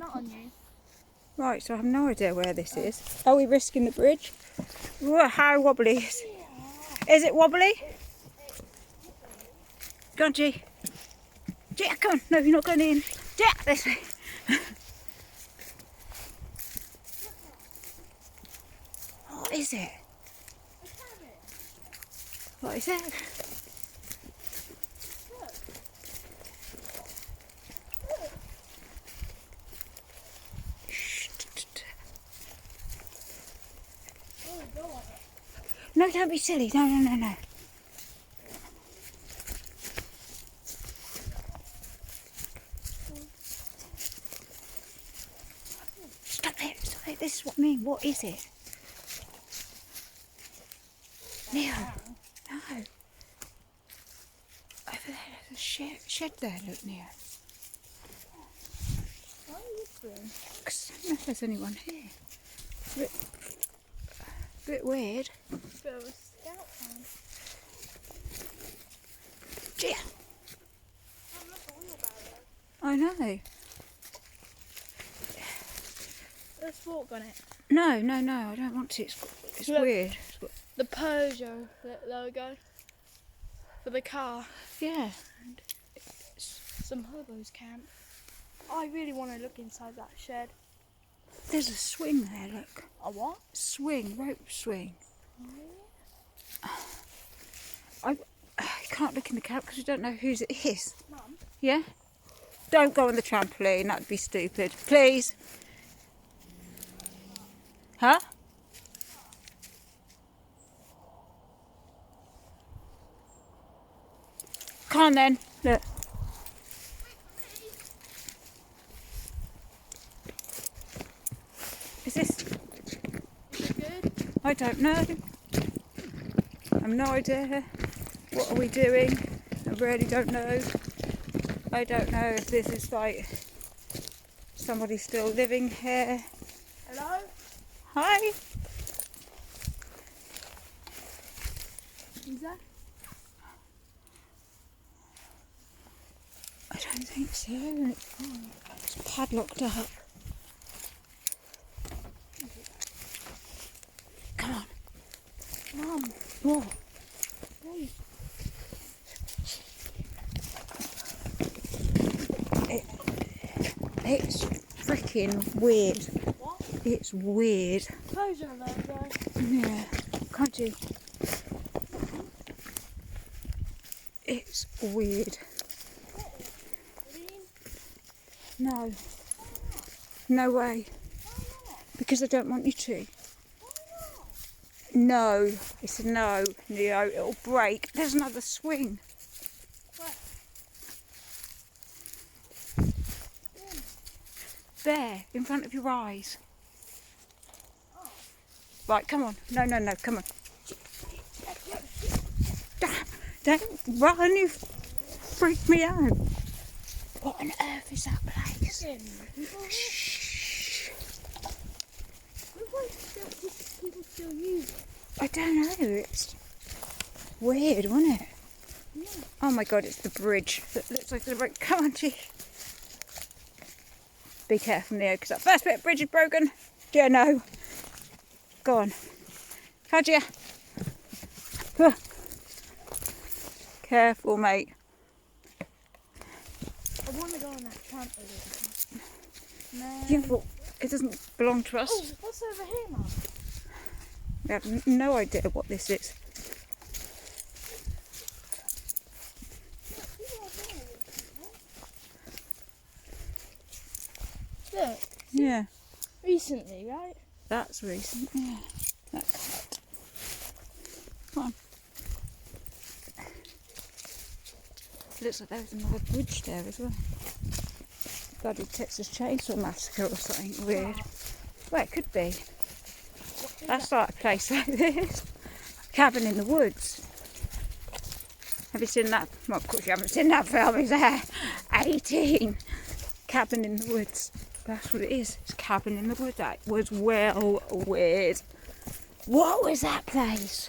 Not on you. Right, so I have no idea where this is. Are we risking the bridge? Whoa, how wobbly is it? Is it wobbly? Go on, G. G, come on. No, you're not going in. G, this way. What is it? What is it? No, don't be silly. No, no, no, no. Stop it. Stop it. This is what I mean. What is it? Neo. No. Over there, there's a shed there. Look, Neo. Why are you doing? Because I don't know if there's anyone here. Bit weird. Bit of a scout hunt. Gee. I'm not a wheelbarrow. I know. Let's walk on it. No, no, no. I don't want to. It's Look. weird. The Peugeot logo for the car. Yeah. Some hobos camp. I really want to look inside that shed. There's a swing there. Look. A what? Swing, rope swing. Oh, I can't look in the camp because we don't know whose it is. Mum. Yeah? Don't go on the trampoline, that'd be stupid. Please. Huh? Come on then. Look. Is this? Is it good? I don't know. I have no idea. What are we doing? I really don't know. I don't know if this is like somebody still living here. Hello? Hi. Is that? I don't think so. It's padlocked up. Come on. Mum. Whoa. Hey. It's freaking weird. What? It's weird. Peugeot logo. Yeah. Can't you? It's weird. Green. No. No way. Why not? Because I don't want you to. Why not? No. It's a no. Neo, it'll break. There's another swing. Where? There, in front of your eyes. Oh. Right, come on. No, no, no, come on. Don't run, you freak me out. What on earth is that place? Shh. Why do people still use it? I don't know. It's weird, wasn't it? Yeah. Oh my god, it's the bridge. That looks like the bridge. Come on, G. Be careful, Neo, because that first bit of bridge is broken. Yeah, no. Go on. Kaja. Careful, mate. I want to go on that trampoline. No. Yeah, but it doesn't belong to us. Oh, what's over here, Mum? We have no idea what this is. Look, Yeah, recently, right? that's recent. Yeah, that cut. Come on. Looks like there's another bridge there as well. Bloody Texas Chainsaw Massacre or something weird. Well, it could be. That's like a place like this. Cabin in the woods. Have you seen that? Well, of course you haven't seen that film, is there? 18. Cabin in the woods. That's what it is. It's cabin in the woods. That was well weird. What was that place?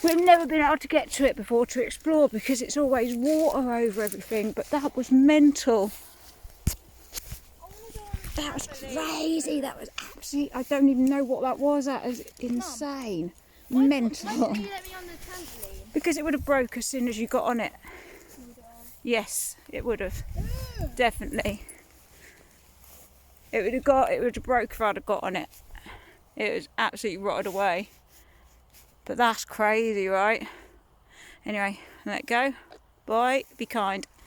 We've never been able to get to it before to explore because it's always water over everything, but that was mental. That was crazy. That was absolutely. I don't even know what that was. That was insane. Mental. Why didn't you let me on the trampoline? Because it would have broke as soon as you got on it. Yes, it would have. Definitely. It would have broke if I'd have got on it. It was absolutely rotted away. But that's crazy, right? Anyway, let go. Bye. Be kind.